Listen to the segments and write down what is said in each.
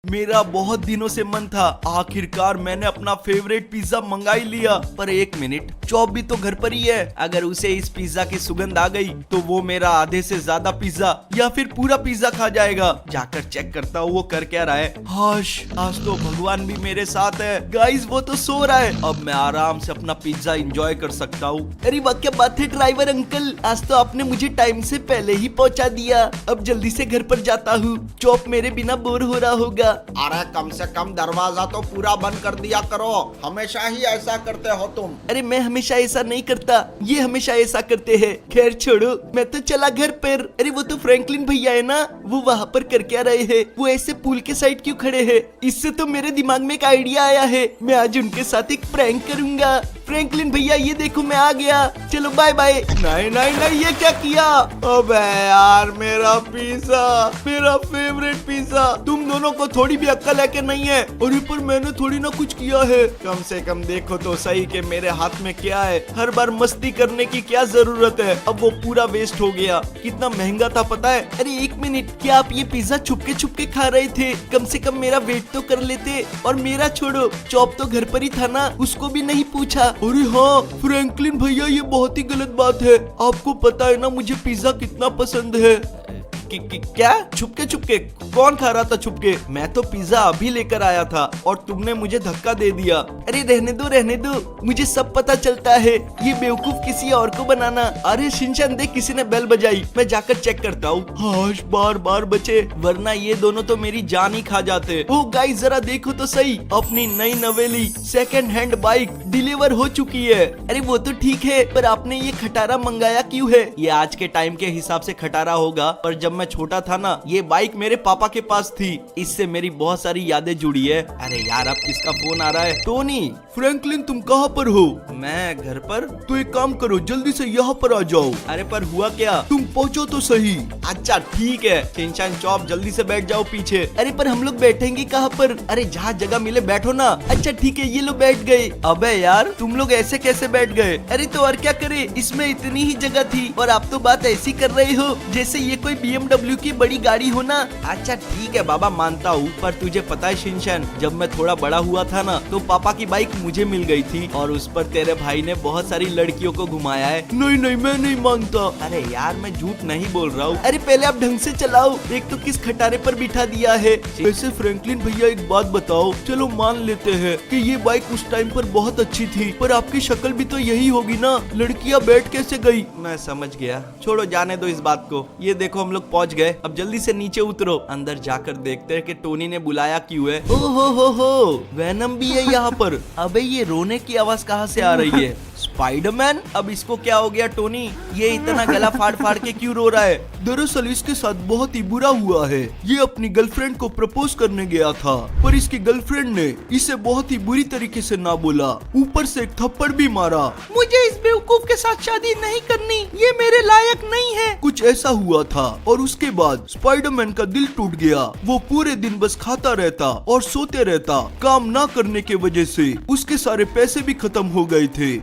मेरा बहुत दिनों से मन था, आखिरकार मैंने अपना फेवरेट पिज्जा मंगा ही लिया। पर एक मिनट, चॉप भी तो घर पर ही है। अगर उसे इस पिज्जा की सुगंध आ गई तो वो मेरा आधे से ज्यादा पिज्जा या फिर पूरा पिज्जा खा जाएगा। जाकर चेक करता हूँ वो कर क्या रहा है। हाश, आज तो भगवान भी मेरे साथ है। गाइस वो तो सो रहा है, अब मैं आराम से अपना पिज्जा एंजॉय कर सकता हूँ। अरे वाह क्या बात है ड्राइवर अंकल, आज तो आपने मुझे टाइम से पहले ही पहुँचा दिया। अब जल्दी से घर पर जाता हूँ, चॉप मेरे बिना बोर हो रहा होगा। अरे कम से कम दरवाजा तो पूरा बंद कर दिया करो, हमेशा ही ऐसा करते हो तुम। अरे मैं हमेशा ऐसा नहीं करता, ये हमेशा ऐसा करते हैं। खैर छोड़ो, मैं तो चला घर पर। अरे वो तो फ्रैंकलिन भैया है ना, वो वहाँ पर कर क्या रहे हैं? वो ऐसे पुल के साइड क्यों खड़े हैं? इससे तो मेरे दिमाग में एक आइडिया आया है, मैं आज उनके साथ एक प्रैंक करूंगा। फ्रैंकलिन भैया ये देखो मैं आ गया, चलो बाय बाय। नहीं नहीं नहीं, ये क्या किया? अबे यार मेरा पिज्जा, मेरा फेवरेट पिज्जा। तुम दोनों को थोड़ी भी अक्ल है कि नहीं है? अरे पर मैंने थोड़ी ना कुछ किया है। कम से कम देखो तो सही कि मेरे हाथ में क्या है। हर बार मस्ती करने की क्या जरूरत है? अब वो पूरा वेस्ट हो गया। कितना महंगा था पता है? अरे एक मिनट, क्या आप ये पिज्जा छुपके के खा रहे थे? कम से कम मेरा वेट तो कर लेते। और मेरा छोड़ो, चॉप तो घर पर ही था ना, उसको भी नहीं पूछा। अरे हाँ फ्रैंकलिन भैया, ये बहुत ही गलत बात है। आपको पता है ना मुझे पिज्जा कितना पसंद है। क्या छुपके कौन खा रहा था छुपके? मैं तो पिज्जा अभी लेकर आया था और तुमने मुझे धक्का दे दिया। अरे रहने दो, मुझे सब पता चलता है। ये बेवकूफ किसी और को बनाना। अरे शिनचैन देख, किसी ने बेल बजाई, मैं जाकर चेक करता हूँ। हाश, बार बचे, वरना ये दोनों तो मेरी जान ही खा जाते। ओ गाइस जरा देखो तो सही, अपनी नई नवेली सेकंड हैंड बाइक डिलीवर हो चुकी है। अरे वो तो ठीक है, पर आपने ये खटारा मंगाया क्यों है? ये आज के टाइम के हिसाब से खटारा होगा, पर जब मैं छोटा था ना, ये बाइक मेरे पापा के पास थी। इससे मेरी बहुत सारी यादें जुड़ी है। अरे यार अब किसका फोन आ रहा है? टोनी। फ्रैंकलिन तुम कहाँ पर हो? मैं घर पर। तो एक काम करो, जल्दी से यहाँ पर आ जाओ। अरे पर हुआ क्या? तुम पहुँचो तो सही। अच्छा ठीक है शिनचैन, चॉप जल्दी से बैठ जाओ पीछे। अरे पर हम लोग बैठेंगे कहाँ पर? अरे जहाँ जगह मिले बैठो ना। अच्छा ठीक है, ये लोग बैठ गए। अबे यार तुम लोग ऐसे कैसे बैठ गए? अरे तो और क्या करे, इसमें इतनी ही जगह थी और आप तो बात ऐसी कर रहे हो जैसे ये कोई BMW की बड़ी गाड़ी हो ना। अच्छा ठीक है बाबा, मानता हूँ, पर तुझे पता है शिनचैन, जब मैं थोड़ा बड़ा हुआ था ना तो पापा की बाइक मुझे मिल गई थी और उस पर तेरे भाई ने बहुत सारी लड़कियों को घुमाया है। नहीं मैं नहीं मानता। अरे यार मैं झूठ नहीं बोल रहा हूँ। अरे पहले आप ढंग से चलाओ, एक तो किस खटारे पर बिठा दिया है। वैसे फ्रैंकलिन भैया एक बात बताओ, चलो मान लेते हैं कि ये बाइक उस टाइम पर बहुत अच्छी थी, पर आपकी शक्ल भी तो यही होगी ना, लड़कियाँ बैठ कैसे गई? मैं समझ गया, छोड़ो जाने दो इस बात को। ये देखो हम लोग पहुँच गए, अब जल्दी से नीचे उतरो, अंदर जाकर देखते हैं कि टोनी ने बुलाया क्यों है। ओ हो वैनम भी है यहाँ पर। अबे ये रोने की आवाज कहाँ से आ रही है? स्पाइडरमैन, अब इसको क्या हो गया टोनी? ये इतना गला फाड़ के क्यों रो रहा है? दरअसल इसके साथ बहुत ही बुरा हुआ है। ये अपनी गर्लफ्रेंड को प्रपोज करने गया था, पर इसकी गर्लफ्रेंड ने इसे बहुत ही बुरी तरीके से ना बोला, ऊपर से एक थप्पड़ भी मारा। मुझे इस बेवकूफ के साथ शादी नहीं करनी, ये मेरे लायक नहीं है, कुछ ऐसा हुआ था। और उसके बाद स्पाइडरमैन का दिल टूट गया। वो पूरे दिन बस खाता रहता और सोते रहता। काम ना करने के वजह से उसके सारे पैसे भी खत्म हो गए थे।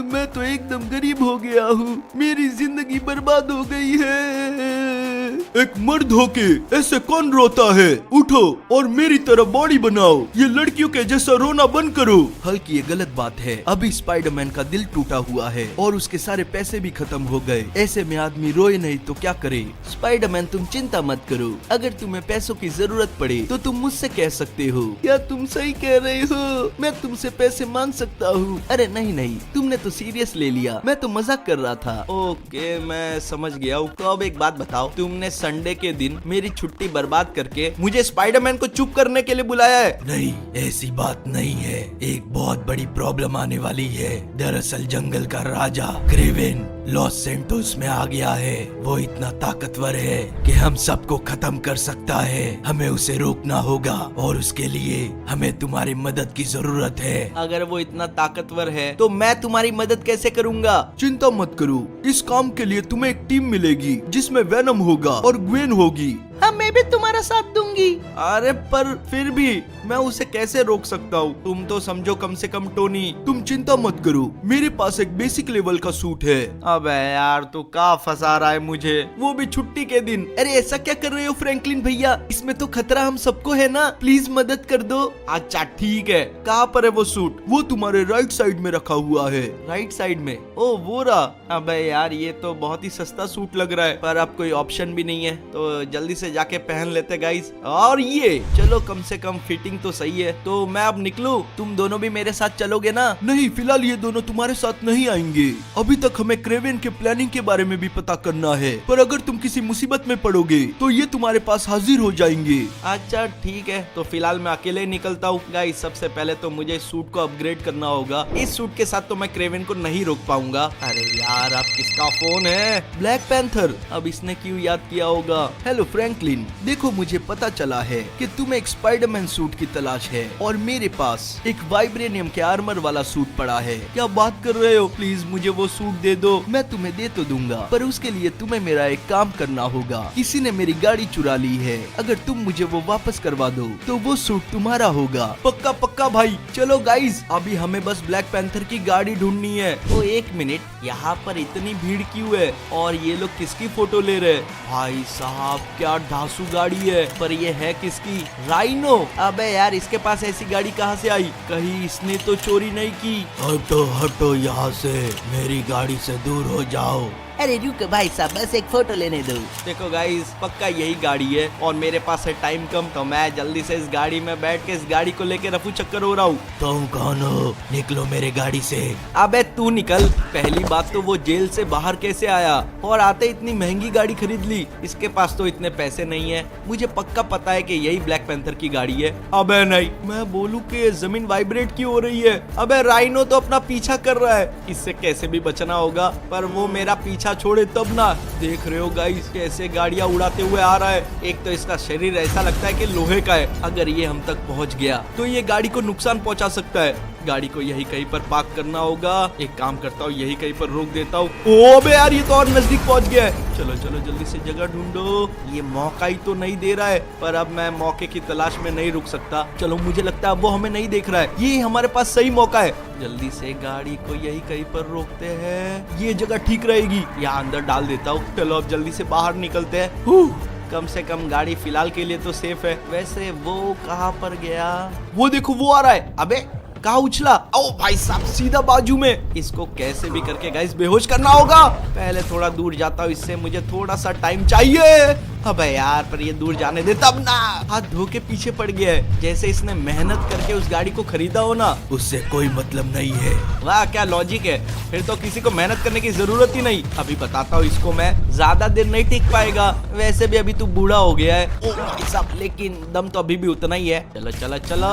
मैं तो एकदम गरीब हो गया हूँ, मेरी जिंदगी बर्बाद हो गई है। एक मर्द होके ऐसे कौन रोता है? उठो और मेरी तरह बॉडी बनाओ, ये लड़कियों के जैसा रोना बंद करो। हल्की ये गलत बात है। अभी स्पाइडरमैन का दिल टूटा हुआ है और उसके सारे पैसे भी खत्म हो गए। ऐसे में आदमी रोए नहीं तो क्या करे? स्पाइडरमैन तुम चिंता मत करो, अगर तुम्हें पैसों की जरूरत पड़े तो तुम मुझसे कह सकते हो। क्या तुम सही कह रहे हो? मैं तुमसे पैसे मांग सकता हूँ। अरे नहीं, तुमने तो सीरियस ले लिया, मैं तो मजाक कर रहा था। ओके मैं समझ गया हूँ। तो अब एक बात बताओ, तुमने संडे के दिन मेरी छुट्टी बर्बाद करके मुझे स्पाइडरमैन को चुप करने के लिए बुलाया है? नहीं ऐसी बात नहीं है, एक बहुत बड़ी प्रॉब्लम आने वाली है। दरअसल जंगल का राजा क्रेवेन लॉस सेंटोस में आ गया है। वो इतना ताकतवर है कि हम सबको खत्म कर सकता है। हमें उसे रोकना होगा और उसके लिए हमें तुम्हारी मदद की जरूरत है। अगर वो इतना ताकतवर है तो मैं तुम्हारी मदद कैसे करूंगा? चिंता मत करो, इस काम के लिए तुम्हें एक टीम मिलेगी जिसमें वेनम होगा और ग्वेन होगी। हाँ मैं भी तुम्हारा साथ दूंगी। अरे पर फिर भी मैं उसे कैसे रोक सकता हूँ? तुम तो समझो कम से कम टोनी। तुम चिंता मत करो, मेरे पास एक बेसिक लेवल का सूट है। अबे यार तू कहाँ फंसा रहा है मुझे, वो भी छुट्टी के दिन। अरे ऐसा क्या कर रहे हो फ्रैंकलिन भैया, इसमें तो खतरा हम सबको है ना, प्लीज मदद कर दो। अच्छा ठीक है, कहाँ पर है वो सूट? वो तुम्हारे राइट साइड में रखा हुआ है। राइट साइड में? ओ वो रहा। अबे यार ये तो बहुत ही सस्ता सूट लग रहा है, पर अब कोई ऑप्शन भी नहीं है, तो जल्दी से जाके पहन लेते गाइस। और ये चलो कम से कम फिटिंग तो सही है। तो मैं अब निकलूं, तुम दोनों भी मेरे साथ चलोगे ना? नहीं, फिलहाल ये दोनों तुम्हारे साथ नहीं आएंगे। अभी तक हमें क्रेवेन के प्लानिंग के बारे में भी पता करना है, पर अगर तुम किसी मुसीबत में पड़ोगे तो ये तुम्हारे पास हाजिर हो जाएंगे। अच्छा ठीक है, तो फिलहाल मैं अकेले ही निकलता हूँ। गाइस सबसे पहले तो मुझे इस सूट को अपग्रेड करना होगा। इस सूट के साथ तो मैं क्रेवेन को नहीं रोक पाऊंगा। अरे यार अब किसका फोन है? Black panther. अब इसने क्यों याद किया होगा? हेलो फ्रैंकलिन, देखो मुझे पता चला है कि तुम्हें एक स्पाइडरमैन सूट की तलाश है और मेरे पास एक वाइब्रेनियम के आर्मर वाला सूट पड़ा है। क्या बात कर रहे हो? प्लीज मुझे वो सूट दे दो। मैं तुम्हें दे तो दूंगा, पर उसके लिए तुम्हें मेरा एक काम करना होगा। किसी ने मेरी गाड़ी चुरा ली है, अगर तुम मुझे वो वापस करवा दो तो वो सूट तुम्हारा होगा। पक्का पक्का भाई। चलो गाइस, अभी हमें बस ब्लैक पैंथर की गाड़ी ढूंढनी है। तो एक मिनट, यहाँ पर इतनी भीड़ क्यों है और ये लोग किसकी फोटो ले रहे? भाई साहब क्या ढासू गाड़ी है, पर ये है किसकी? राइनो। अबे यार इसके पास ऐसी गाड़ी कहाँ से आई? कहीं इसने तो चोरी नहीं की? हटो हटो यहाँ से, मेरी गाड़ी से दूर हो जाओ। अरे रुको भाई साहब, बस एक फोटो लेने दो। देखो गाइस, पक्का यही गाड़ी है और मेरे पास है टाइम कम, तो मैं जल्दी से इस गाड़ी में बैठ के इस गाड़ी को लेके रफू चक्कर हो रहा हूँ। तुम कौन हो? निकलो मेरे गाड़ी से। अबे तू निकल। पहली बात तो वो जेल से बाहर कैसे आया और आते इतनी महंगी गाड़ी खरीद ली? इसके पास तो इतने पैसे नहीं है। मुझे पक्का पता है कि यही ब्लैक पैंथर की गाड़ी है। अबे नहीं, मैं बोलूं कि जमीन वाइब्रेट क्यों हो रही है? अबे राइनो तो अपना पीछा कर रहा है, इससे कैसे भी बचना होगा, पर वो मेरा पीछा छोड़े तब ना। देख रहे हो गाइस कैसे गाड़ियां उड़ाते हुए आ रहा है। एक तो इसका शरीर ऐसा लगता है कि लोहे का है, अगर ये हम तक पहुंच गया तो ये गाड़ी को नुकसान पहुंचा सकता है। गाड़ी को यही कहीं पर पार्क करना होगा। एक काम करता हूँ, यही कहीं पर रोक देता हूँ। ओ बे यार, ये तो और नजदीक पहुंच गया है। चलो चलो जल्दी से जगह ढूंढो। ये मौका ही तो नहीं दे रहा है, पर अब मैं मौके की तलाश में नहीं रुक सकता। चलो मुझे लगता है वो हमें नहीं देख रहा है, ये हमारे पास सही मौका है। जल्दी से गाड़ी को यही कहीं पर रोकते हैं, ये जगह ठीक रहेगी। यहाँ अंदर डाल देता हूँ। चलो अब जल्दी से बाहर निकलते हैं। कम से कम गाड़ी फिलहाल के लिए तो सेफ है। वैसे वो कहाँ पर गया? वो देखो वो आ रहा है। अबे कहाँ उछला? ओ भाई साहब सीधा बाजू में। इसको कैसे भी करके गाइस बेहोश करना होगा। पहले थोड़ा दूर जाता हूँ, इससे मुझे थोड़ा सा टाइम चाहिए। अबे यार पर ये दूर जाने दे तब ना। हाथ धो के पीछे पड़ गया है, जैसे इसने मेहनत करके उस गाड़ी को खरीदा हो ना। उससे कोई मतलब नहीं है। वाह क्या लॉजिक है, फिर तो किसी को मेहनत करने की जरूरत ही नहीं। अभी बताता हूँ इसको मैं, ज्यादा देर नहीं टिक पाएगा। वैसे भी अभी तू बूढ़ा हो गया है। ओ भाई साहब, लेकिन दम तो अभी भी उतना ही है। चलो चलो चलो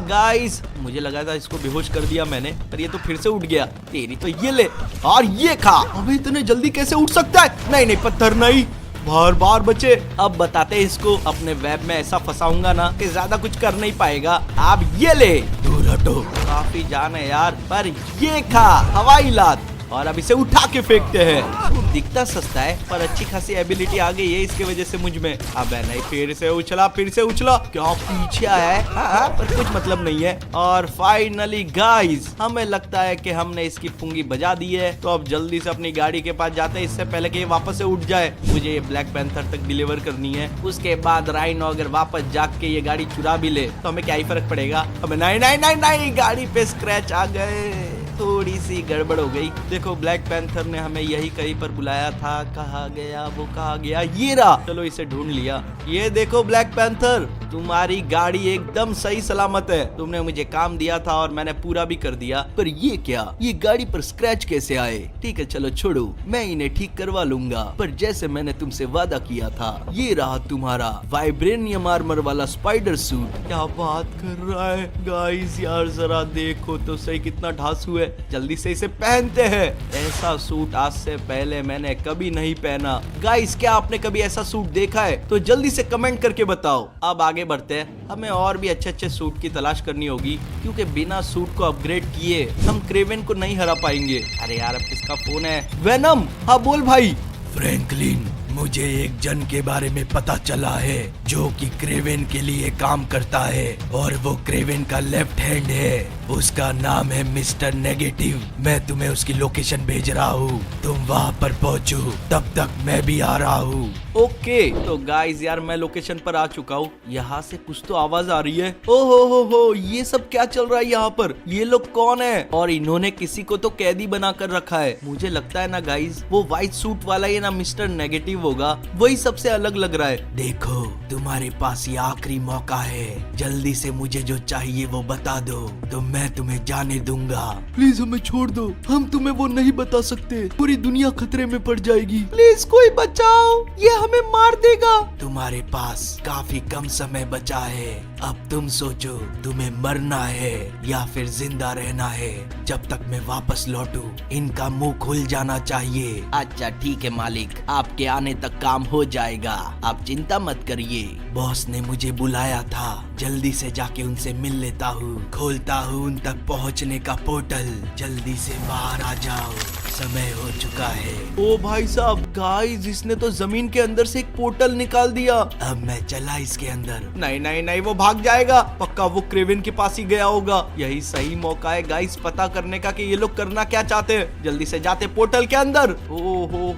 गाइस, मुझे लगा था इसको बेहोश कर दिया मैंने, पर ये तो फिर से उठ गया। तेरी तो ये ले और ये खा। अबे इतने जल्दी कैसे उठ सकता है? नहीं नहीं, पत्थर नहीं, बार बार बचे। अब बताते हैं इसको, अपने वेब में ऐसा फंसाऊंगा ना कि ज्यादा कुछ कर नहीं पाएगा। आप ये ले। दूर हटो। काफी जान है यार, पर ये खा हवाई लात, और अब इसे उठा के फेंकते हैं। दिखता सस्ता है, पर अच्छी खासी एबिलिटी आ गई है इसके वजह से मुझ में। अबे नहीं, फिर से उछला, फिर से उछला। क्या पीछे आया है? हाँ, पर कुछ मतलब नहीं है। और फाइनली गाइस, हमें लगता है कि हमने इसकी पुंगी बजा दी है। तो अब जल्दी से अपनी गाड़ी के पास जाते हैं, इससे पहले कि ये वापस से उठ जाए। मुझे ये ब्लैक पैंथर तक डिलीवर करनी है। उसके बाद राइनो अगर वापस जाग के ये गाड़ी चुरा भी ले तो हमें क्या ही फर्क पड़ेगा। हमें नहीं नहीं नहीं नहीं, गाड़ी पे स्क्रैच आ गए, थोड़ी सी गड़बड़ हो गई। देखो ब्लैक पैंथर ने हमें यही कहीं पर बुलाया था। कहाँ गया वो, कहाँ गया? ये रहा। चलो इसे ढूंढ लिया। ये देखो ब्लैक पैंथर, तुम्हारी गाड़ी एकदम सही सलामत है। तुमने मुझे काम दिया था और मैंने पूरा भी कर दिया। पर ये क्या, ये गाड़ी पर स्क्रैच कैसे आए? ठीक है चलो छोड़ो, मैं इन्हें ठीक करवा लूंगा। पर जैसे मैंने तुमसे वादा किया था, ये रहा तुम्हारा वाइब्रेनियम आर्मर वाला स्पाइडर सूट। क्या बात कर रहा है गाइस, यार जरा देखो तो सही कितना ढांसू है। जल्दी से इसे पहनते हैं। ऐसा सूट आज से पहले मैंने कभी नहीं पहना। गाइस क्या आपने कभी ऐसा सूट देखा है? तो जल्दी से कमेंट करके बताओ। अब आगे बढ़ते हैं, हमें और भी अच्छे अच्छे सूट की तलाश करनी होगी, क्योंकि बिना सूट को अपग्रेड किए हम क्रेवेन को नहीं हरा पाएंगे। अरे यार अब किसका फोन है? वेनम। हाँ बोल भाई। फ्रैंकलिन, मुझे एक जन के बारे में पता चला है जो कि क्रेवेन के लिए काम करता है और वो क्रेवेन का लेफ्ट हैंड है। उसका नाम है मिस्टर नेगेटिव। मैं तुम्हें उसकी लोकेशन भेज रहा हूँ, तुम वहाँ पर पहुँचो, तब तक मैं भी आ रहा हूँ। ओके तो गाइस यार मैं लोकेशन पर आ चुका हूँ। यहाँ से कुछ तो आवाज आ रही है। ओ हो ये सब क्या चल रहा है यहाँ पर? ये लोग कौन है? और इन्होंने किसी को तो कैदी बना कर रखा है। मुझे लगता है ना गाइस वो व्हाइट सूट वाला ये ना मिस्टर नेगेटिव होगा, वही सबसे अलग लग रहा है। देखो तुम्हारे पास ये आखिरी मौका है, जल्दी से मुझे जो चाहिए वो बता दो तो मैं तुम्हें जाने दूंगा। प्लीज हमें छोड़ दो, हम तुम्हें वो नहीं बता सकते, पूरी दुनिया खतरे में पड़ जाएगी। प्लीज कोई बचाओ, ये हमें मार देगा। तुम्हारे पास काफी कम समय बचा है, अब तुम सोचो तुम्हें मरना है या फिर जिंदा रहना है। जब तक मैं वापस लौटूं इनका मुंह खुल जाना चाहिए। अच्छा ठीक है मालिक, आपके आने तक काम हो जाएगा, आप चिंता मत करिए। बॉस ने मुझे बुलाया था, जल्दी से जाके उनसे मिल लेता हूँ, खोलता हूँ उन तक पहुँचने का पोर्टल। जल्दी से बाहर आ जाओ, समय हो चुका है। ओ भाई साहब गाइस इसने तो जमीन के अंदर से एक पोर्टल निकाल दिया। अब मैं चला इसके अंदर। नहीं नहीं नहीं वो भाग जाएगा, पक्का वो क्रेवेन के पास ही गया होगा। यही सही मौका है गाइस पता करने का कि ये लोग करना क्या चाहते हैं। जल्दी से जाते पोर्टल के अंदर। ओ हो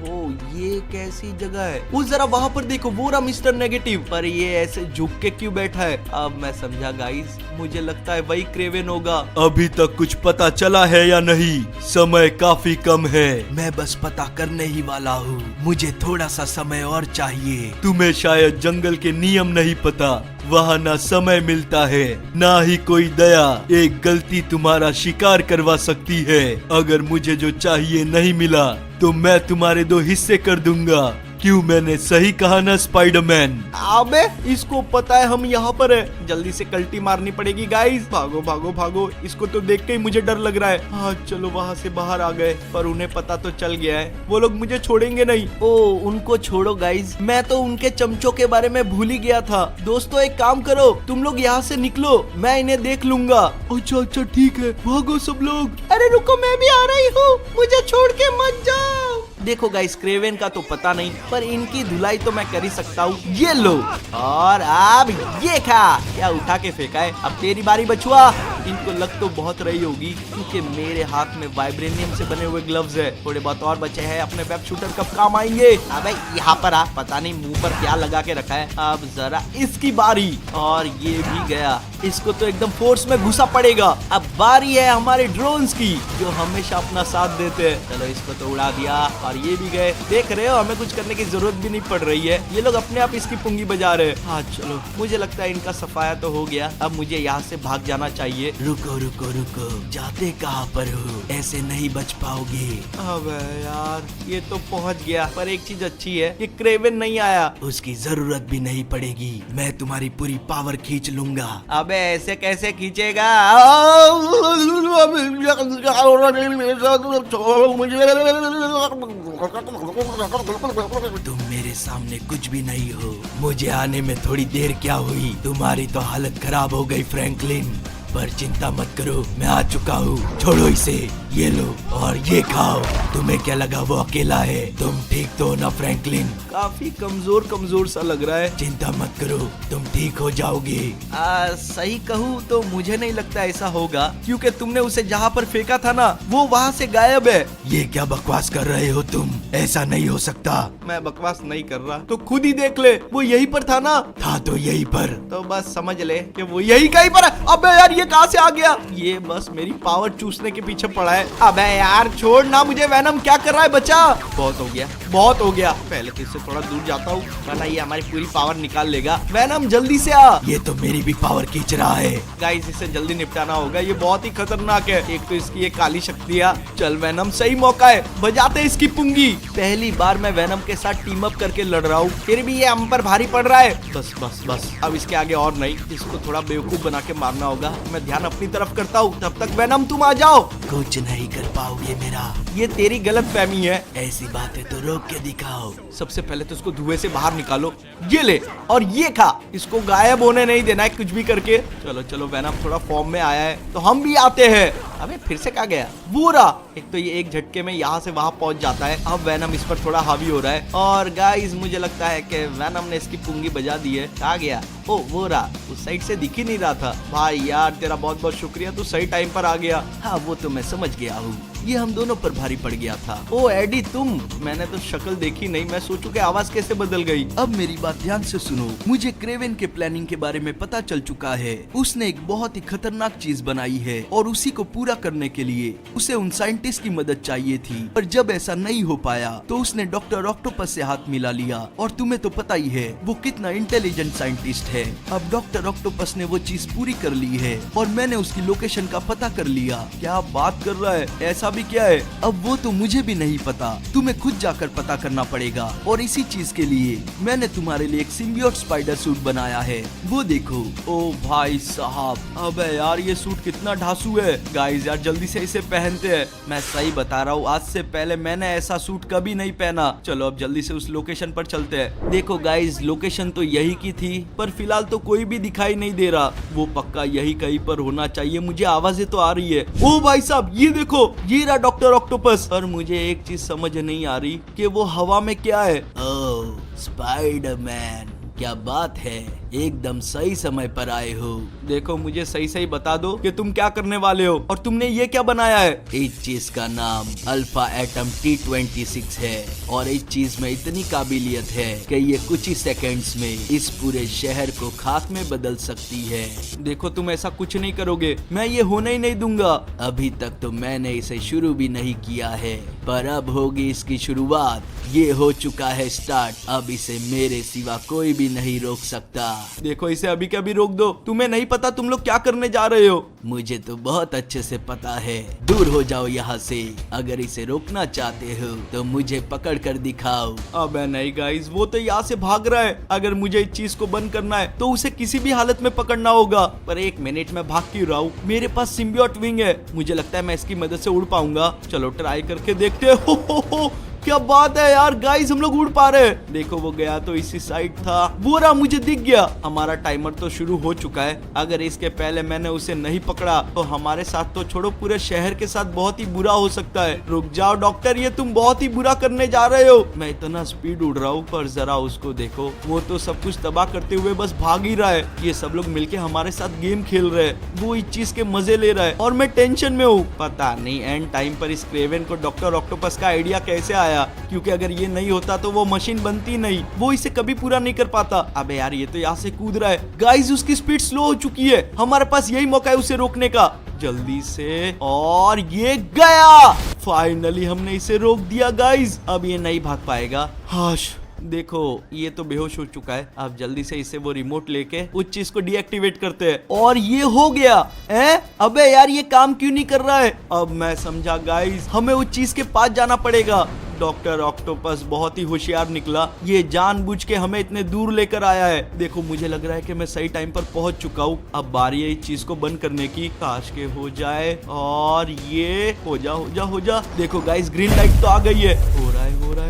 ये कैसी जगह है? वो जरा वहाँ पर देखो, वो रहा मिस्टर नेगेटिव, पर ये ऐसे झुक के क्यों बैठा है? अब मैं समझा गाइस, मुझे लगता है वही क्रेवेन होगा। अभी तक कुछ पता चला है या नहीं? समय काफी कम है। मैं बस पता करने ही वाला हूँ, मुझे थोड़ा सा समय और चाहिए। तुम्हें शायद जंगल के नियम नहीं पता, वहाँ ना समय मिलता है ना ही कोई दया। एक गलती तुम्हारा शिकार करवा सकती है। अगर मुझे जो चाहिए नहीं मिला तो मैं तुम्हारे 2 हिस्से कर दूंगा। क्यों मैंने सही कहा ना स्पाइडरमैन? अबे इसको पता है हम यहाँ पर है। जल्दी से कल्टी मारनी पड़ेगी गाइस। भागो भागो भागो, इसको तो देख के ही मुझे डर लग रहा है। हाँ चलो वहाँ से बाहर आ गए, पर उन्हें पता तो चल गया है, वो लोग मुझे छोड़ेंगे नहीं। ओ उनको छोड़ो गाइस, मैं तो उनके चमचों के बारे में भूल ही गया था। दोस्तों एक काम करो, तुम लोग यहाँ से निकलो, मैं इन्हें देख लूंगा। अच्छा ठीक है, भागो सब लोग। अरे रुको, मैं भी आ रही हूँ, मुझे छोड़ के मत जाओ। देखो गाइस क्रेवेन का तो पता नहीं, पर इनकी धुलाई तो मैं कर ही सकता हूँ। ये लो, और अब ये खा। क्या उठा के फेंका है? अब तेरी बारी बचुआ। इनको लग तो बहुत रही होगी क्योंकि मेरे हाथ में वाइब्रेनियम से बने हुए ग्लव्स है। थोड़े बहुत और बचे हैं, अपने वेब शूटर कब काम आएंगे? अबे यहाँ पर आ, पता नहीं मुंह पर क्या लगा के रखा है। अब जरा इसकी बारी, और ये भी गया। इसको तो एकदम फोर्स में घुसा पड़ेगा। अब बारी है हमारे ड्रोन्स की, जो हमेशा अपना साथ देते हैं। चलो इसको तो उड़ा दिया, और ये भी गए। देख रहे हो, हमें कुछ करने की जरूरत भी नहीं पड़ रही है, ये लोग अपने आप इसकी पुंगी बजा रहे हैं। हाँ चलो, मुझे लगता है इनका सफाया तो हो गया। अब मुझे यहाँ से भाग जाना चाहिए। रुको रुको रुको, जाते कहाँ पर हो? ऐसे नहीं बच पाओगे। अबे यार ये तो पहुँच गया, पर एक चीज अच्छी है, ये क्रेवेन नहीं आया। उसकी जरूरत भी नहीं पड़ेगी, मैं तुम्हारी पूरी पावर खींच लूंगा। अबे ऐसे कैसे खींचेगा? तुम मेरे सामने कुछ भी नहीं हो, मुझे आने में थोड़ी देर क्या हुई, तुम्हारी तो हालत खराब हो गई फ्रैंकलिन। पर चिंता मत करो, मैं आ चुका हूँ। छोड़ो इसे, ये लो और ये खाओ। तुम्हें क्या लगा वो अकेला है? तुम ठीक तो हो ना फ्रैंकलिन? काफी कमजोर कमजोर सा लग रहा है। चिंता मत करो, तुम ठीक हो जाओगे। सही कहूँ तो मुझे नहीं लगता ऐसा होगा, क्योंकि तुमने उसे जहाँ पर फेंका था ना, वो वहाँ से गायब है। ये क्या बकवास कर रहे हो तुम? ऐसा नहीं हो सकता। मैं बकवास नहीं कर रहा, तो खुद ही देख ले, वो यहीं पर था ना। था तो यहीं पर। तो बस समझ ले कि वो यही कहीं पर है। अबे यार ये कहाँ से आ गया? ये बस मेरी पावर चूसने के पीछे पड़ा है। अबे यार छोड़ ना मुझे, वैनम क्या कर रहा है बच्चा? बहुत हो गया, बहुत हो गया। पहले तो इससे थोड़ा दूर जाता हूँ, वरना ये हमारी पूरी पावर निकाल लेगा। वैनम जल्दी से आ। ये तो मेरी भी पावर खींच रहा है। गाइस इसे जल्दी निपटाना होगा, ये बहुत ही खतरनाक है। एक तो इसकी ये काली शक्तियाँ। चल वैनम, सही मौका है, बजाते इसकी पुंगी। पहली बार मैं वैनम के साथ टीम अप करके लड़ रहा हूँ, फिर भी ये हम पर भारी पड़ रहा है। बस बस बस, अब इसके आगे और नहीं। इसको थोड़ा बेवकूफ बना के मारना होगा। मैं ध्यान अपनी तरफ करता हूँ, तब तक वेनम तुम आ जाओ। कुछ नहीं कर पाओगे मेरा। ये तेरी गलत फहमी है। ऐसी बातें तो रोक के दिखाओ। सबसे पहले तो इसको धुएं से बाहर निकालो। ये ले और ये खा। इसको गायब होने नहीं देना है कुछ भी करके। चलो चलो, वेनम थोड़ा फॉर्म में आया है तो हम भी आते हैं। अबे फिर से कहाँ गया? बुरा, एक तो ये एक झटके में यहाँ से वहां पहुंच जाता है। अब वेनम इस पर थोड़ा हावी हो रहा है और गाइस मुझे लगता है कि वेनम ने इसकी पुंगी बजा दी है। कहाँ गया? ओ वो रहा, उस साइड से दिख ही नहीं रहा था। भाई यार तेरा बहुत बहुत शुक्रिया, तू सही टाइम पर आ गया। हाँ वो तो मैं समझ गया हूँ, ये हम दोनों पर भारी पड़ गया था। ओ एडी तुम, मैंने तो शक्ल देखी नहीं, मैं सोचूं कि आवाज कैसे बदल गई। अब मेरी बात ध्यान से सुनो। मुझे क्रेवेन के प्लानिंग के बारे में पता चल चुका है। उसने एक बहुत ही खतरनाक चीज बनाई है और उसी को पूरा करने के लिए उसे उन साइंटिस्ट की मदद चाहिए थी। पर जब ऐसा नहीं हो पाया तो उसने डॉक्टर ऑक्टोपस से हाथ मिला लिया और तुम्हें तो पता ही है वो कितना इंटेलिजेंट साइंटिस्ट है। अब डॉक्टर ऑक्टोपस ने वो चीज पूरी कर ली है और मैंने उसकी लोकेशन का पता कर लिया। क्या बात कर रहा है? ऐसा भी क्या है? अब वो तो मुझे भी नहीं पता, तुम्हें खुद जाकर पता करना पड़ेगा। और इसी चीज के लिए मैंने तुम्हारे लिए एक सिम्बियोट स्पाइडर सूट बनाया है, वो देखो। ओ भाई साहब, अबे यार ये सूट कितना ढासू है। गाइस यार जल्दी से इसे पहनते हैं। मैं सही बता रहा हूँ, आज से पहले मैंने ऐसा सूट कभी नहीं पहना। चलो अब जल्दी से उस लोकेशन पर चलते हैं। देखो गाइस, लोकेशन तो यही की थी पर फिलहाल तो कोई भी दिखाई नहीं दे रहा। वो पक्का यही कहीं पर होना चाहिए, मुझे आवाजें तो आ रही है। ओ भाई साहब ये देखो, ये रहा डॉक्टर ऑक्टोपस। और मुझे एक चीज समझ नहीं आ रही कि वो हवा में क्या है। ओह स्पाइडरमैन, क्या बात है, एकदम सही समय पर आए हो। देखो मुझे सही सही बता दो कि तुम क्या करने वाले हो और तुमने ये क्या बनाया है। इस चीज का नाम अल्फा एटम T26 है और इस चीज में इतनी काबिलियत है कि ये कुछ ही सेकंड्स में इस पूरे शहर को खाक में बदल सकती है। देखो तुम ऐसा कुछ नहीं करोगे, मैं ये होने ही नहीं दूंगा। अभी तक तो मैंने इसे शुरू भी नहीं किया है, पर अब होगी इसकी शुरुआत। ये हो चुका है स्टार्ट, अब इसे मेरे सिवा कोई भी नहीं रोक सकता। देखो इसे अभी के अभी रोक दो। तुम्हें नहीं पता तुम लोग क्या करने जा रहे हो? मुझे तो बहुत अच्छे से पता है। दूर हो जाओ यहाँ से। अगर इसे रोकना चाहते हो तो मुझे पकड़ कर दिखाओ। अबे नहीं गाइस, वो तो यहाँ से भाग रहा है। अगर मुझे इस चीज को बंद करना है तो उसे किसी भी हालत में पकड़ना होगा। पर एक मिनट में भाग क्यों रहा हूँ? मेरे पास सिम्बियोट विंग है, मुझे लगता है मैं इसकी मदद से उड़ पाऊंगा। चलो ट्राई करके देखते हैं। हो क्या बात है यार गाइस, हम लोग उड़ पा रहे हैं। देखो वो गया तो इसी साइड था, वो रहा, मुझे दिख गया। हमारा टाइमर तो शुरू हो चुका है। अगर इसके पहले मैंने उसे नहीं पकड़ा तो हमारे साथ तो छोड़ो, पूरे शहर के साथ बहुत ही बुरा हो सकता है। रुक जाओ डॉक्टर, ये तुम बहुत ही बुरा करने जा रहे हो। मैं इतना स्पीड उड़ रहा हूँ पर जरा उसको देखो, वो तो सब कुछ तबाह करते हुए बस भाग ही रहा है। ये सब लोग मिलके हमारे साथ गेम खेल रहे हैं, वो इस चीज के मजे ले रहा है और मैं टेंशन में हूँ। पता नहीं एंड टाइम पर इस क्रेवेन को डॉक्टर ऑक्टोपस का आइडिया कैसे आया, क्योंकि अगर ये नहीं होता तो वो मशीन बनती नहीं, वो इसे कभी पूरा नहीं कर पाता। अबे यार ये तो यहाँ से कूद रहा है। गाइस उसकी स्पीड स्लो हो चुकी है, हमारे पास यही मौका है उसे रोकने का। जल्दी से, और ये गया। फाइनली हमने इसे रोक दिया गाइस, अब ये नहीं भाग पाएगा। हाश, देखो ये तो बेहोश हो चुका है। अब जल्दी से इसे वो रिमोट लेके उस चीज को डीएक्टिवेट करते हैं और ये हो गया। अबे यार ये काम क्यों नहीं कर रहा है? अब मैं समझा गाइस, हमें उस चीज के पास जाना पड़ेगा। डॉक्टर ऑक्टोपस बहुत ही होशियार निकला, ये जानबूझ के हमें इतने दूर लेकर आया है। देखो मुझे लग रहा है कि मैं सही टाइम पर पहुंच चुका हूँ। अब बारी है इस चीज को बंद करने की। काश के हो जाए, और ये हो जा। देखो गाइस ग्रीन लाइट तो आ गई है।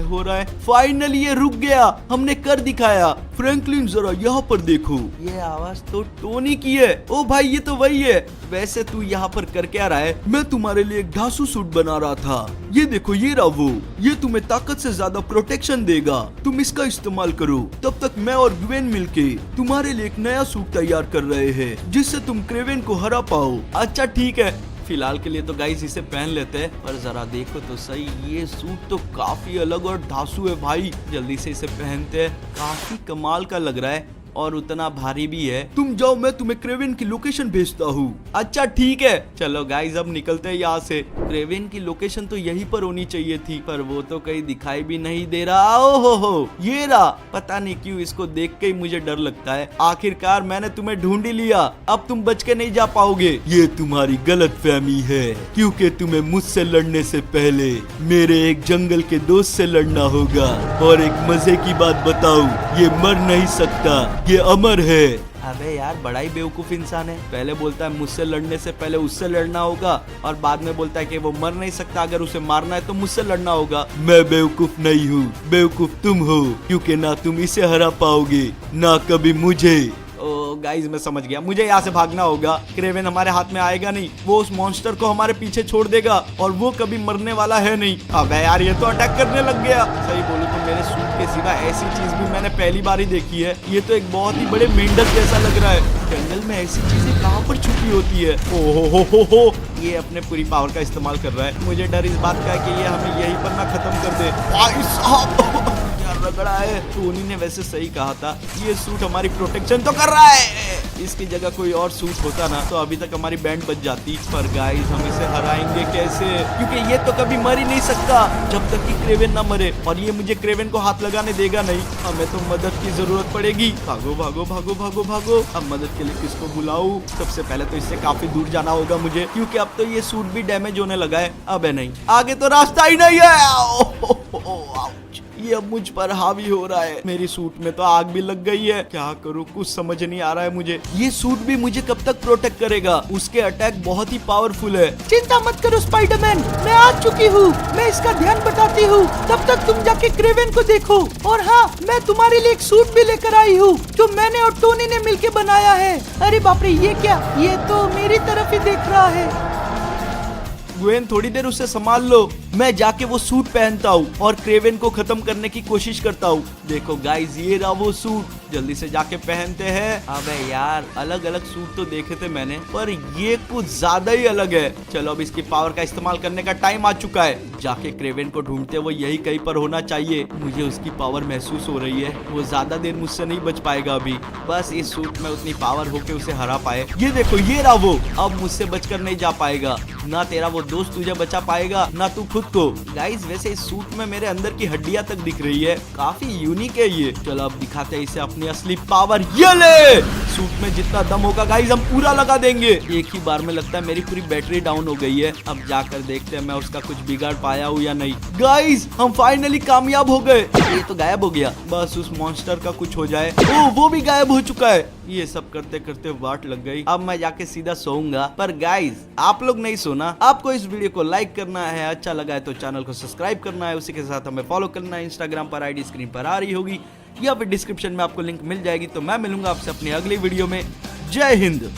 हो रहा है। फाइनली ये रुक गया, हमने कर दिखाया। फ्रैंकलिन जरा यहाँ पर देखो, ये आवाज तो टोनी की है। ओ भाई ये तो वही है। वैसे तू यहाँ पर कर क्या रहा है? मैं तुम्हारे लिए एक ढासू सूट बना रहा था। ये देखो, ये रहा वो। ये तुम्हें ताकत से ज्यादा प्रोटेक्शन देगा, तुम इसका इस्तेमाल करो। तब तक मैं और ग्वेन मिलके तुम्हारे लिए एक नया सूट तैयार कर रहे हैं, जिससे तुम क्रेवेन को हरा पाओ। अच्छा ठीक है, फिलहाल के लिए तो गाइस इसे पहन लेते हैं। पर जरा देखो तो सही, ये सूट तो काफी अलग और धांसू है भाई। जल्दी से इसे पहनते हैं, काफी कमाल का लग रहा है और उतना भारी भी है। तुम जाओ, मैं तुम्हें क्रेवेन की लोकेशन भेजता हूँ। अच्छा ठीक है, चलो गाइस अब निकलते हैं यहाँ से। क्रेवेन की लोकेशन तो यहीं पर होनी चाहिए थी, पर वो तो कहीं दिखाई भी नहीं दे रहा। हो ये रहा। पता नहीं क्यों इसको देख के ही मुझे डर लगता है। आखिरकार मैंने तुम्हें ढूंढ ही लिया, अब तुम बच के नहीं जा पाओगे। ये तुम्हारी गलतफहमी है, क्योंकि तुम्हें मुझसे लड़ने से पहले मेरे एक जंगल के दोस्त से लड़ना होगा। और एक मजे की बात बताऊं, ये मर नहीं सकता, ये अमर है। अबे यार बड़ा ही बेवकूफ इंसान है। पहले बोलता है मुझसे लड़ने से पहले उससे लड़ना होगा और बाद में बोलता है कि वो मर नहीं सकता, अगर उसे मारना है तो मुझसे लड़ना होगा। मैं बेवकूफ नहीं हूँ, बेवकूफ तुम हो, क्योंकि ना तुम इसे हरा पाओगे ना कभी मुझे। ओ गाइस मैं समझ गया, मुझे यहाँ से भागना होगा। क्रेवेन हमारे हाथ में आएगा नहीं, वो उस मॉन्स्टर को हमारे पीछे छोड़ देगा और वो कभी मरने वाला है नहीं। अबे यार ये तो अटैक करने लग गया। सही बोलूं तो मेरे सूट के सिवा ऐसी चीज भी मैंने पहली बार ही देखी है। ये तो एक बहुत ही बड़े मेंढक जैसा लग रहा है। जंगल में ऐसी चीजें कहाँ पर छुपी होती है। ओ हो ये अपने पूरी पावर का इस्तेमाल कर रहा है। मुझे डर इस बात का है कि ये हमें यहीं पर ना खत्म कर दे। भाई साहब रगड़ा है। टोनी ने वैसे सही कहा था, ये सूट हमारी प्रोटेक्शन तो कर रहा है। इसकी जगह कोई और सूट होता ना तो अभी तक हमारी बैंड बच जाती। पर गाइस हम इसे हराएंगे कैसे, क्योंकि ये तो कभी मर ही नहीं सकता जब तक कि क्रेवेन ना मरे, और ये मुझे क्रेवेन को हाथ लगाने देगा नहीं। हमें तो मदद की जरूरत पड़ेगी। भागो भागो भागो भागो भागो। अब मदद के लिए किसको बुलाऊं? सबसे पहले तो इससे काफी दूर जाना होगा मुझे, क्योंकि अब तो ये सूट भी डैमेज होने लगा है। अब है नहीं, आगे तो रास्ता ही नहीं है। ये अब मुझ पर हावी हो रहा है। मेरी सूट में तो आग भी लग गई है। क्या करूं, कुछ समझ नहीं आ रहा है मुझे। ये सूट भी मुझे कब तक प्रोटेक्ट करेगा? उसके अटैक बहुत ही पावरफुल है। चिंता मत करो स्पाइडरमैन, मैं आ चुकी हूँ। मैं इसका ध्यान बताती हूँ, तब तक तुम जाके क्रेवेन को देखो। और हाँ, मैं तुम्हारे लिए एक सूट भी लेकर आई हूँ जो मैंने और टोनी ने मिलके बनाया है। अरे बाप रे, ये क्या? ये तो मेरी तरफ ही देख रहा है। ग्वेन थोड़ी देर उसे संभाल लो, मैं जाके वो सूट पहनता हूँ और क्रेवेन को खत्म करने की कोशिश करता हूँ। देखो गाइस ये रहा वो सूट, जल्दी से जाके पहनते हैं। अबे यार अलग अलग सूट तो देखे थे मैंने, पर ये कुछ ज्यादा ही अलग है। चलो अब इसकी पावर का इस्तेमाल करने का टाइम आ चुका है। जाके क्रेवेन को ढूंढते, वो यही कहीं पर होना चाहिए। मुझे उसकी पावर महसूस हो रही है। वो ज्यादा देर मुझसे नहीं बच पाएगा अभी। बस इस सूट में उतनी पावर हो के उसे हरा पाए। ये देखो ये रहा वो, अब मुझसे बचकर नहीं जा पाएगा। ना तेरा वो दोस्त तुझे बचा पाएगा, ना तू खुद को। गाइस वैसे इस सूट में मेरे अंदर की हड्डियां तक दिख रही है, काफी यूनिक है ये। चलो अब दिखाते हैं इसे अपनी असली पावर। ये ले, सूट में जितना दम होगा गाइस हम पूरा लगा देंगे। एक ही बार में लगता है मेरी पूरी बैटरी डाउन हो गई है। अब जाकर देखते हैं मैं उसका कुछ बिगाड़ पाया हूँ या नहीं। गाइस हम फाइनली कामयाब हो गए। ये तो गायब हो गया, बस उस मॉन्स्टर का कुछ हो जाए। ओ वो भी गायब हो चुका है। ये सब करते करते वाट लग गई। अब मैं जाके सीधा सोऊंगा। पर गाइस आप लोग नहीं सोना, आपको इस वीडियो को लाइक करना है, अच्छा लगा है तो चैनल को सब्सक्राइब करना है, उसी के साथ हमें फॉलो करना है। इंस्टाग्राम पर आईडी स्क्रीन पर आ रही होगी या फिर डिस्क्रिप्शन में आपको लिंक मिल जाएगी। तो मैं मिलूंगा आपसे अपनी अगली वीडियो में। जय हिंद।